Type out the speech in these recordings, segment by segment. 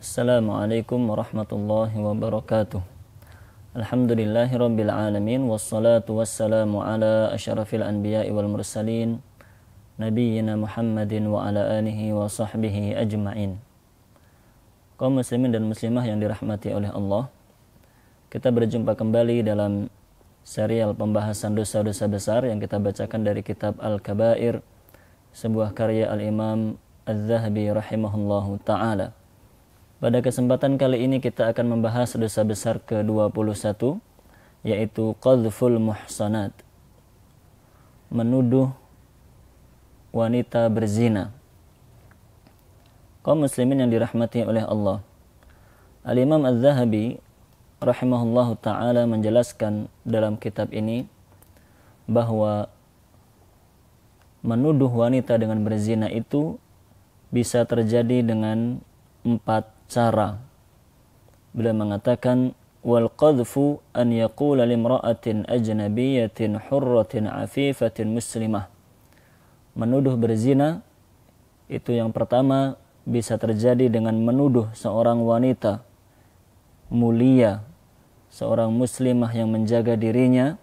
Assalamualaikum warahmatullahi wabarakatuh. Alhamdulillahi rabbil alamin. Wassalatu wassalamu ala asyrafil anbiya'i wal mursalin Nabiyyina Muhammadin wa ala alihi wa sahbihi ajma'in. Kaum muslimin dan muslimah yang dirahmati oleh Allah, kita berjumpa kembali dalam serial pembahasan dosa-dosa besar yang kita bacakan dari kitab Al-Kabair, sebuah karya Al-Imam Az-Zahabi rahimahullahu ta'ala. Pada kesempatan kali ini kita akan membahas dosa besar ke-21, yaitu qadhful muhsanat, menuduh wanita berzina. Kaum muslimin yang dirahmati oleh Allah, Al-Imam Az-Zahabi rahimahullahu ta'ala menjelaskan dalam kitab ini bahwa menuduh wanita dengan berzina itu bisa terjadi dengan 4 cara. Beliau mengatakan, wal qadhfu an yaqula limra'atin ajnabiyatin hurratin afifatin muslimah. Menuduh berzina itu yang pertama bisa terjadi dengan menuduh seorang wanita mulia, seorang muslimah yang menjaga dirinya,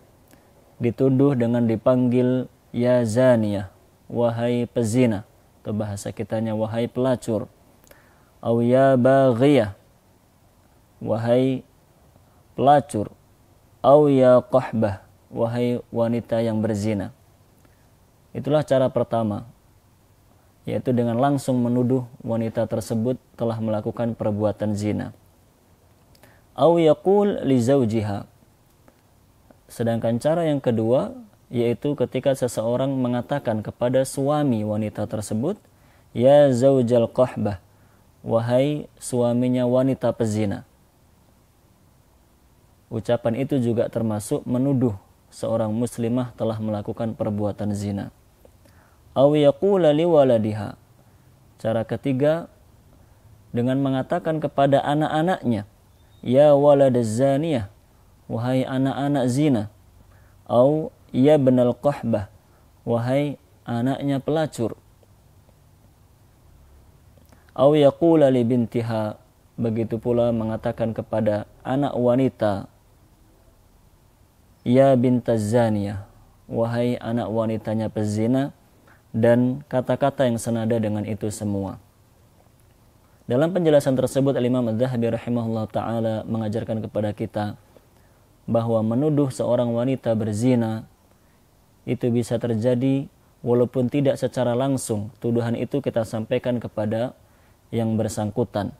dituduh dengan dipanggil ya zaniyah, wahai pezina, atau bahasa kitanya wahai pelacur, au ya baghiyah, wahai pelacur, au ya qahbah, wahai wanita yang berzina. Itulah cara pertama, yaitu dengan langsung menuduh wanita tersebut telah melakukan perbuatan zina. Au yaqul li zawjiha. Sedangkan cara yang kedua, yaitu ketika seseorang mengatakan kepada suami wanita tersebut, ya zaujal qahbah, wahai suaminya wanita pezina. Ucapan itu juga termasuk menuduh seorang muslimah telah melakukan perbuatan zina. Aw yaqula liwaladiha. Cara ketiga, dengan mengatakan kepada anak-anaknya, ya waladaz zaniyah, wahai anak-anak zina. Aw ya ibnal qahbah, wahai anaknya pelacur. Aw yaqula li bintiha, begitu pula mengatakan kepada anak wanita, ya bintaz zaniyah, wahai anak wanitanya pezina, dan kata-kata yang senada dengan itu semua. Dalam penjelasan tersebut, Al-Imam Az-Zahabi rahimahullah ta'ala mengajarkan kepada kita bahwa menuduh seorang wanita berzina itu bisa terjadi walaupun tidak secara langsung tuduhan itu kita sampaikan kepada yang bersangkutan.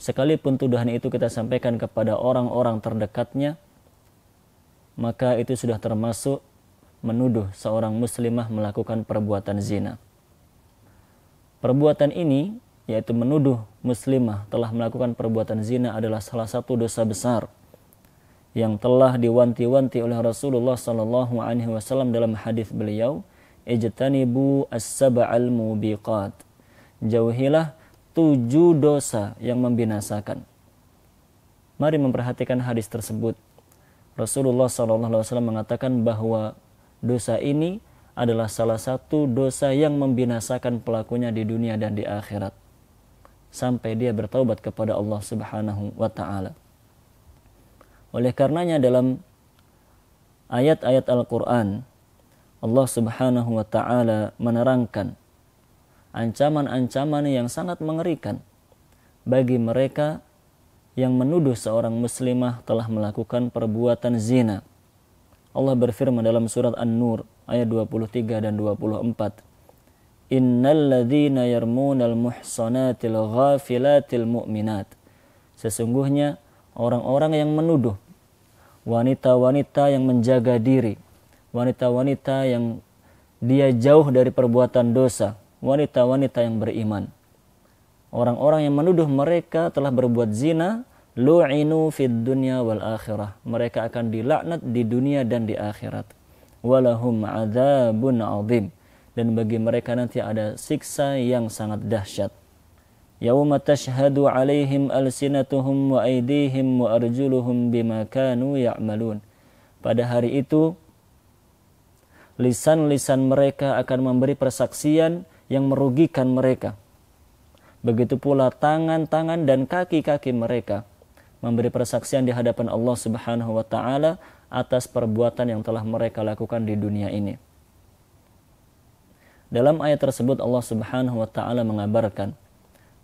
Sekalipun tuduhan itu kita sampaikan kepada orang-orang terdekatnya, maka itu sudah termasuk menuduh seorang muslimah melakukan perbuatan zina. Perbuatan ini, yaitu menuduh muslimah telah melakukan perbuatan zina, adalah salah satu dosa besar yang telah diwanti-wanti oleh Rasulullah SAW dalam hadis beliau, ijtanibu as-sab'al mubiqat. Jauhilah 7 dosa yang membinasakan. Mari memperhatikan hadis tersebut. Rasulullah SAW mengatakan bahwa dosa ini adalah salah satu dosa yang membinasakan pelakunya di dunia dan di akhirat, sampai dia bertaubat kepada Allah Subhanahu wa ta'ala. Oleh karenanya dalam ayat-ayat Al-Quran, Allah Subhanahu wa ta'ala menerangkan ancaman-ancaman yang sangat mengerikan bagi mereka yang menuduh seorang muslimah telah melakukan perbuatan zina. Allah berfirman dalam surat An-Nur ayat 23 dan 24, innal ladzina yarmunal muhsanatil ghafilatil mu'minat. Sesungguhnya orang-orang yang menuduh wanita-wanita yang menjaga diri, wanita-wanita yang dia jauh dari perbuatan dosa, wanita-wanita yang beriman. Orang-orang yang menuduh mereka telah berbuat zina, lu'inu fid dunya wal akhirah. Mereka akan dilaknat di dunia dan di akhirat. Walahum adzabun adzim. Dan bagi mereka nanti ada siksa yang sangat dahsyat. Yauma tashhadu alaihim alsinatuhum wa aydihim wa arjuluhum bima kanu ya'malun. Pada hari itu lisan-lisan mereka akan memberi persaksian yang merugikan mereka, Begitu pula tangan-tangan dan kaki-kaki mereka memberi persaksian di hadapan Allah Subhanahu wa taala atas perbuatan yang telah mereka lakukan di dunia ini. Dalam ayat tersebut Allah Subhanahu wa taala mengabarkan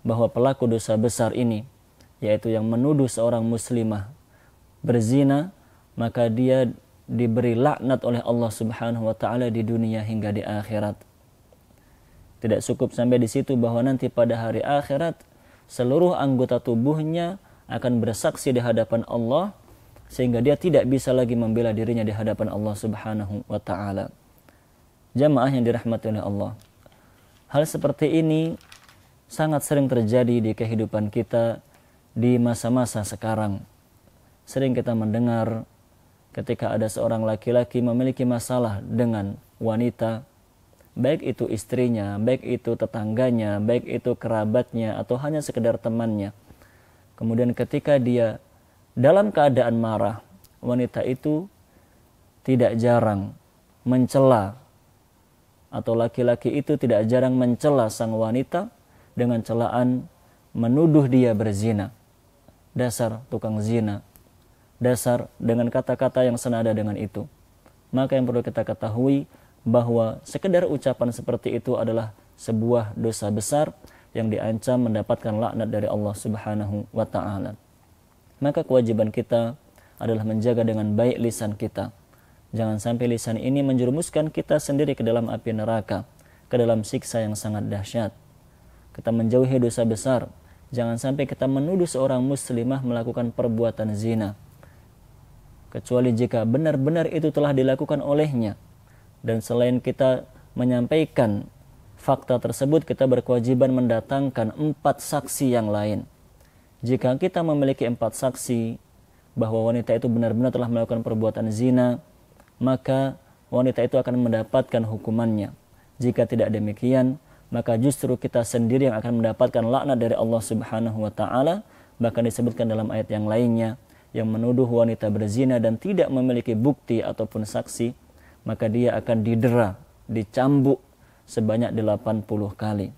bahwa pelaku dosa besar ini, yaitu yang menuduh seorang muslimah berzina, maka dia diberi laknat oleh Allah Subhanahu wa taala di dunia hingga di akhirat. Tidak cukup sampai di situ, bahwa nanti pada hari akhirat seluruh anggota tubuhnya akan bersaksi di hadapan Allah, sehingga dia tidak bisa lagi membela dirinya di hadapan Allah Subhanahu wa taala. Jamaah yang dirahmati oleh Allah, hal seperti ini sangat sering terjadi di kehidupan kita di masa-masa sekarang. Sering kita mendengar ketika ada seorang laki-laki memiliki masalah dengan wanita, baik itu istrinya, baik itu tetangganya, baik itu kerabatnya, atau hanya sekedar temannya. Kemudian ketika dia dalam keadaan marah, wanita itu tidak jarang mencela, atau laki-laki itu tidak jarang mencela sang wanita dengan celaan menuduh dia berzina. Dasar tukang zina. Dasar, dengan kata-kata yang senada dengan itu. Maka yang perlu kita ketahui bahwa sekedar ucapan seperti itu adalah sebuah dosa besar yang diancam mendapatkan laknat dari Allah Subhanahu wa taala. Maka kewajiban kita adalah menjaga dengan baik lisan kita. Jangan sampai lisan ini menjerumuskan kita sendiri ke dalam api neraka, ke dalam siksa yang sangat dahsyat. Kita menjauhi dosa besar. Jangan sampai kita menuduh seorang muslimah melakukan perbuatan zina, kecuali jika benar-benar itu telah dilakukan olehnya. Dan selain kita menyampaikan fakta tersebut, kita berkewajiban mendatangkan 4 saksi yang lain. Jika kita memiliki 4 saksi bahwa wanita itu benar-benar telah melakukan perbuatan zina, maka wanita itu akan mendapatkan hukumannya. Jika tidak demikian, maka justru kita sendiri yang akan mendapatkan laknat dari Allah Subhanahu wa taala. Bahkan disebutkan dalam ayat yang lainnya, yang menuduh wanita berzina dan tidak memiliki bukti ataupun saksi, maka dia akan didera, dicambuk sebanyak 80 kali.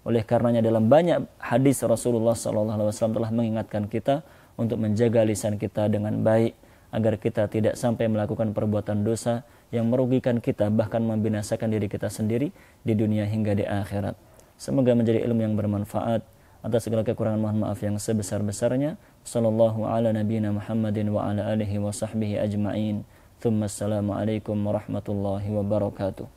Oleh karenanya dalam banyak hadis Rasulullah SAW telah mengingatkan kita untuk menjaga lisan kita dengan baik, agar kita tidak sampai melakukan perbuatan dosa yang merugikan kita, bahkan membinasakan diri kita sendiri di dunia hingga di akhirat. Semoga menjadi ilmu yang bermanfaat. Atas segala kekurangan mohon maaf yang sebesar-besarnya. Sallallahu ala nabiyina Muhammadin wa ala alihi wa sahbihi ajma'in. Thumma assalamu alaikum warahmatullahi wabarakatuh.